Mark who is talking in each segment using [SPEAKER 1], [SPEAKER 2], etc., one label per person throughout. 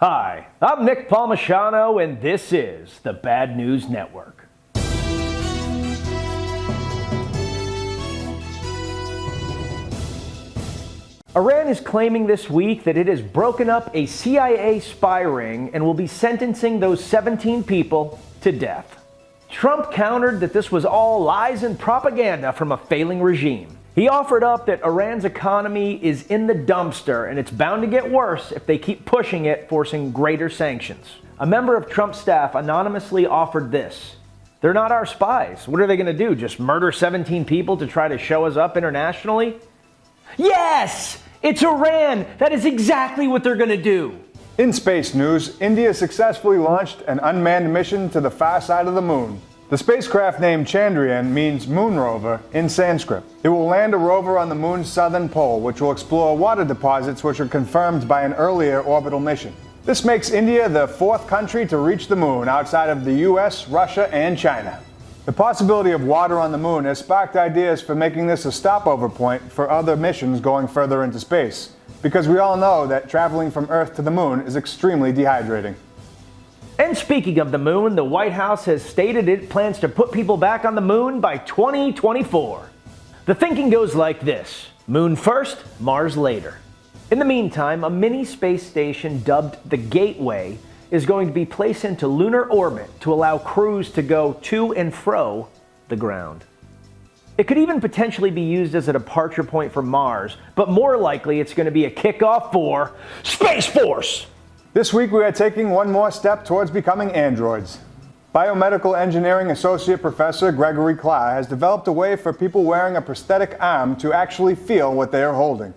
[SPEAKER 1] Hi, I'm Nick Palmisano, and this is the Bad News Network. Iran is claiming this week that it has broken up a CIA spy ring and will be sentencing those 17 people to death. Trump countered that this was all lies and propaganda from a failing regime. He offered up that Iran's economy is in the dumpster and it's bound to get worse if they keep pushing it, forcing greater sanctions. A member of Trump's staff anonymously offered this. They're not our spies. What are they going to do? Just murder 17 people to try to show us up internationally? Yes! It's Iran! That is exactly what they're going to do.
[SPEAKER 2] In space news, India successfully launched an unmanned mission to the far side of the moon. The spacecraft named Chandrayaan means moon rover in Sanskrit. It will land a rover on the moon's southern pole, which will explore water deposits which are confirmed by an earlier orbital mission. This makes India the fourth country to reach the moon outside of the US, Russia, and China. The possibility of water on the moon has sparked ideas for making this a stopover point for other missions going further into space, because we all know that traveling from Earth to the moon is extremely dehydrating.
[SPEAKER 1] And speaking of the moon, the White House has stated it plans to put people back on the moon by 2024. The thinking goes like this: moon first, Mars later. In the meantime, a mini space station dubbed the Gateway is going to be placed into lunar orbit to allow crews to go to and fro the ground. It could even potentially be used as a departure point for Mars, but more likely it's going to be a kickoff for Space Force!
[SPEAKER 2] This week we are taking one more step towards becoming androids. Biomedical Engineering Associate Professor Gregory Klar has developed a way for people wearing a prosthetic arm to actually feel what they are holding.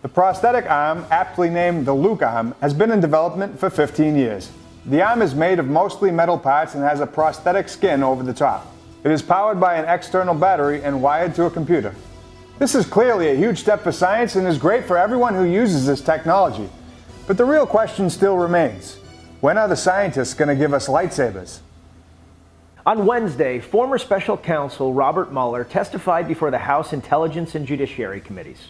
[SPEAKER 2] The prosthetic arm, aptly named the Luke arm, has been in development for 15 years. The arm is made of mostly metal parts and has a prosthetic skin over the top. It is powered by an external battery and wired to a computer. This is clearly a huge step for science and is great for everyone who uses this technology. But the real question still remains: when are the scientists going to give us lightsabers?
[SPEAKER 1] On Wednesday, former special counsel Robert Mueller testified before the House Intelligence and Judiciary Committees.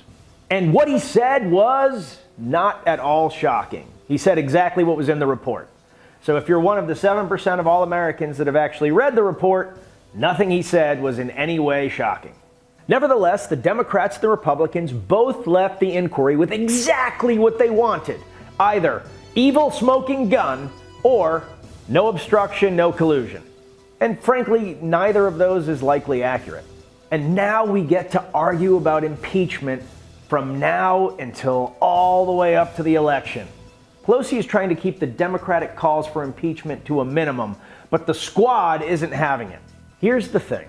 [SPEAKER 1] And what he said was not at all shocking. He said exactly what was in the report. So if you're one of the 7% of all Americans that have actually read the report, nothing he said was in any way shocking. Nevertheless, the Democrats and the Republicans both left the inquiry with exactly what they wanted. Either evil smoking gun or no obstruction, no collusion. And frankly, neither of those is likely accurate. And now we get to argue about impeachment from now until all the way up to the election. Pelosi is trying to keep the Democratic calls for impeachment to a minimum, but the squad isn't having it. Here's the thing.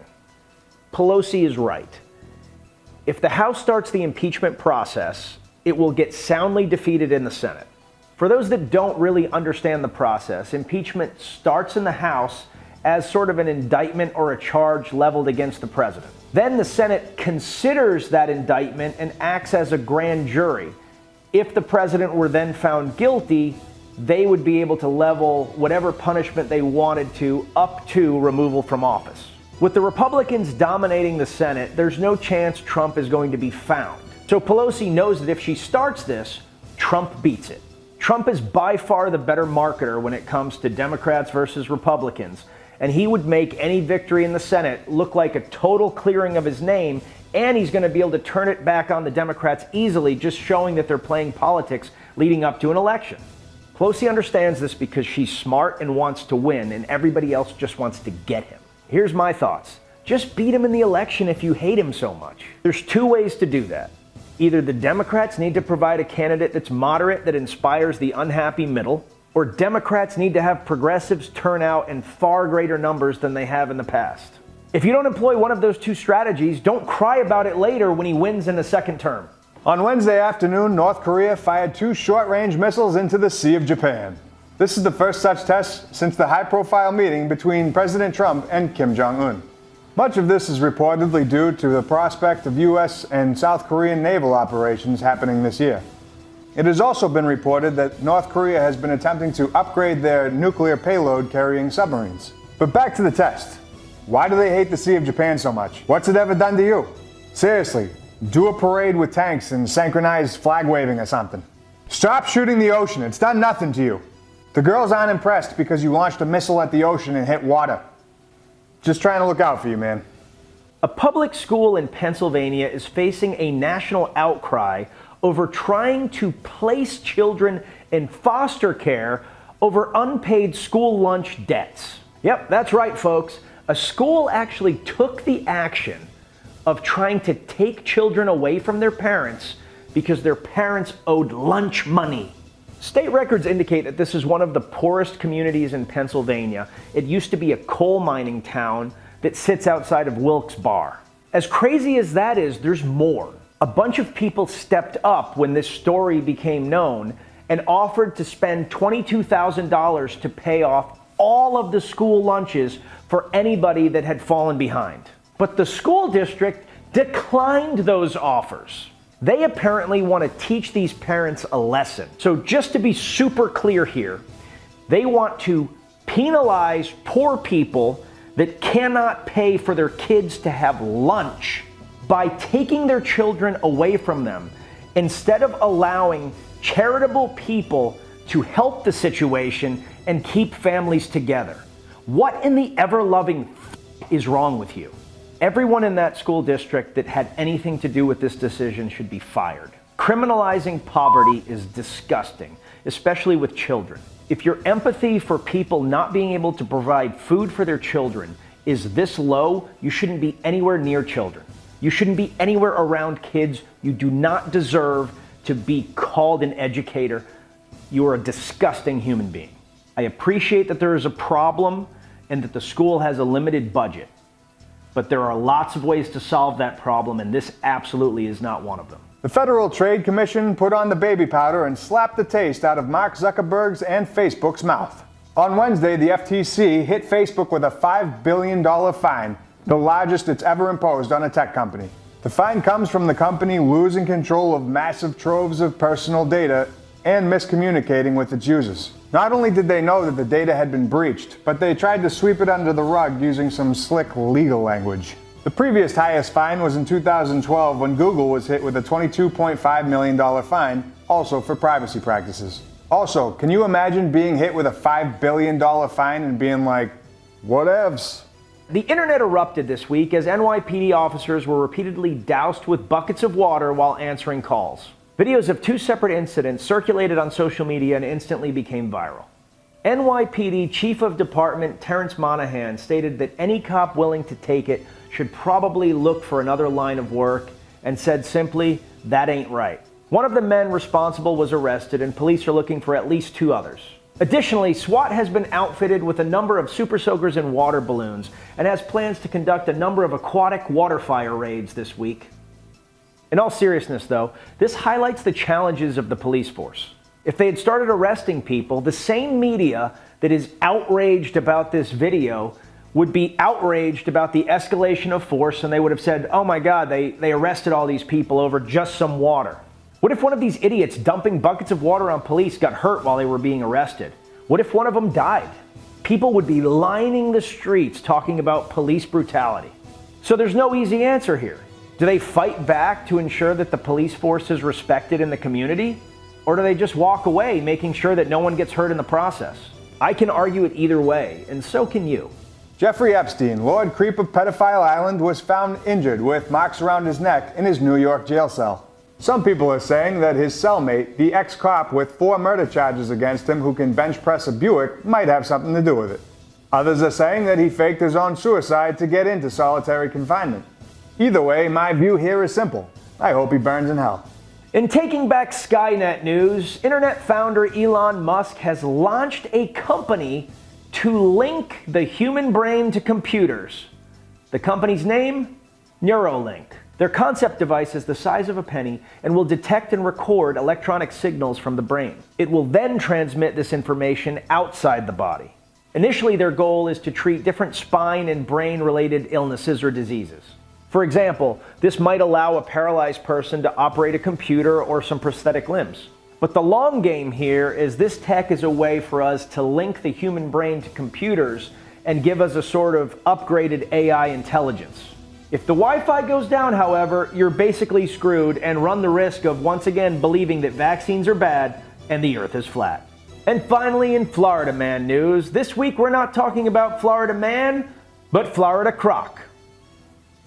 [SPEAKER 1] Pelosi is right. If the House starts the impeachment process, it will get soundly defeated in the Senate. For those that don't really understand the process, impeachment starts in the House as sort of an indictment or a charge leveled against the president. Then the Senate considers that indictment and acts as a grand jury. If the president were then found guilty, they would be able to level whatever punishment they wanted to up to removal from office. With the Republicans dominating the Senate, there's no chance Trump is going to be found. So Pelosi knows that if she starts this, Trump beats it. Trump is by far the better marketer when it comes to Democrats versus Republicans, and he would make any victory in the Senate look like a total clearing of his name, and he's going to be able to turn it back on the Democrats easily, just showing that they're playing politics leading up to an election. Pelosi understands this because she's smart and wants to win, and everybody else just wants to get him. Here's my thoughts. Just beat him in the election if you hate him so much. There's two ways to do that. Either the Democrats need to provide a candidate that's moderate that inspires the unhappy middle, or Democrats need to have progressives turn out in far greater numbers than they have in the past. If you don't employ one of those two strategies, don't cry about it later when he wins in the second term.
[SPEAKER 2] On Wednesday afternoon, North Korea fired 2 short-range missiles into the Sea of Japan. This is the first such test since the high-profile meeting between President Trump and Kim Jong-un. Much of this is reportedly due to the prospect of U.S. and South Korean naval operations happening this year. It has also been reported that North Korea has been attempting to upgrade their nuclear payload carrying submarines. But back to the test. Why do they hate the Sea of Japan so much? What's it ever done to you? Seriously, do a parade with tanks and synchronized flag waving or something. Stop shooting the ocean. It's done nothing to you. The girls aren't impressed because you launched a missile at the ocean and hit water. Just trying to look out for you, man.
[SPEAKER 1] A public school in Pennsylvania is facing a national outcry over trying to place children in foster care over unpaid school lunch debts. Yep, that's right, folks. A school actually took the action of trying to take children away from their parents because their parents owed lunch money. State records indicate that this is one of the poorest communities in Pennsylvania. It used to be a coal mining town that sits outside of Wilkes-Barre. As crazy as that is, there's more. A bunch of people stepped up when this story became known and offered to spend $22,000 to pay off all of the school lunches for anybody that had fallen behind. But the school district declined those offers. They apparently want to teach these parents a lesson. So just to be super clear here, they want to penalize poor people that cannot pay for their kids to have lunch by taking their children away from them instead of allowing charitable people to help the situation and keep families together. What in the ever-loving is wrong with you? Everyone in that school district that had anything to do with this decision should be fired. Criminalizing poverty is disgusting, especially with children. If your empathy for people not being able to provide food for their children is this low, you shouldn't be anywhere near children. You shouldn't be anywhere around kids. You do not deserve to be called an educator. You are a disgusting human being. I appreciate that there is a problem and that the school has a limited budget. But there are lots of ways to solve that problem, and this absolutely is not one of them.
[SPEAKER 2] The Federal Trade Commission put on the baby powder and slapped the taste out of Mark Zuckerberg's and Facebook's mouth. On Wednesday, the FTC hit Facebook with a $5 billion fine, the largest it's ever imposed on a tech company. The fine comes from the company losing control of massive troves of personal data and miscommunicating with its users. Not only did they know that the data had been breached, but they tried to sweep it under the rug using some slick legal language. The previous highest fine was in 2012 when Google was hit with a $22.5 million fine, also for privacy practices. Also, can you imagine being hit with a $5 billion fine and being like, whatevs?
[SPEAKER 1] The internet erupted this week as NYPD officers were repeatedly doused with buckets of water while answering calls. Videos of two separate incidents circulated on social media and instantly became viral. NYPD Chief of Department Terrence Monahan stated that any cop willing to take it should probably look for another line of work and said simply, that ain't right. One of the men responsible was arrested and police are looking for at least two others. Additionally, SWAT has been outfitted with a number of super soakers and water balloons and has plans to conduct a number of aquatic water fire raids this week. In all seriousness, though, this highlights the challenges of the police force. If they had started arresting people, the same media that is outraged about this video would be outraged about the escalation of force, and they would have said, oh my God, they arrested all these people over just some water. What if one of these idiots dumping buckets of water on police got hurt while they were being arrested? What if one of them died? People would be lining the streets talking about police brutality. So there's no easy answer here. Do they fight back to ensure that the police force is respected in the community? Or do they just walk away, making sure that no one gets hurt in the process? I can argue it either way, and so can you.
[SPEAKER 2] Jeffrey Epstein, Lord Creep of Pedophile Island, was found injured with marks around his neck in his New York jail cell. Some people are saying that his cellmate, the ex-cop with 4 murder charges against him who can bench press a Buick, might have something to do with it. Others are saying that he faked his own suicide to get into solitary confinement. Either way, my view here is simple. I hope he burns in hell.
[SPEAKER 1] In taking back Skynet news, internet founder Elon Musk has launched a company to link the human brain to computers. The company's name? Neuralink. Their concept device is the size of a penny and will detect and record electronic signals from the brain. It will then transmit this information outside the body. Initially, their goal is to treat different spine and brain-related illnesses or diseases. For example, this might allow a paralyzed person to operate a computer or some prosthetic limbs. But the long game here is this tech is a way for us to link the human brain to computers and give us a sort of upgraded AI intelligence. If the Wi-Fi goes down, however, you're basically screwed and run the risk of once again believing that vaccines are bad and the earth is flat. And finally, in Florida Man news, this week we're not talking about Florida Man, but Florida Croc.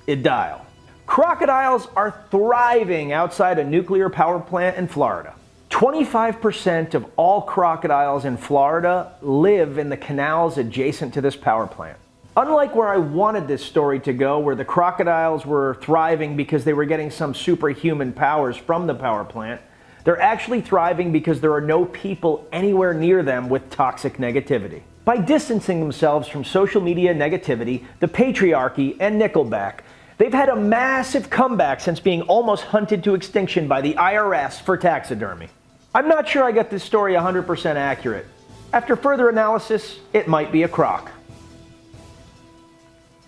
[SPEAKER 1] Dial. Crocodiles are thriving outside a nuclear power plant in Florida. 25% of all crocodiles in Florida live in the canals adjacent to this power plant. Unlike where I wanted this story to go, where the crocodiles were thriving because they were getting some superhuman powers from the power plant, they're actually thriving because there are no people anywhere near them with toxic negativity. By distancing themselves from social media negativity, the patriarchy, and Nickelback, they've had a massive comeback since being almost hunted to extinction by the IRS for taxidermy. I'm not sure I got this story 100% accurate. After further analysis, it might be a croc.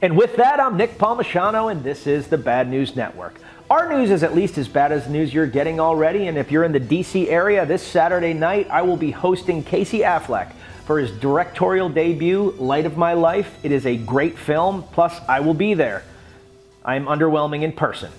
[SPEAKER 1] And with that, I'm Nick Palmisano, and this is the Bad News Network. Our news is at least as bad as the news you're getting already, and if you're in the DC area this Saturday night, I will be hosting Casey Affleck for his directorial debut, Light of My Life. It is a great film, plus I will be there. I am underwhelming in person.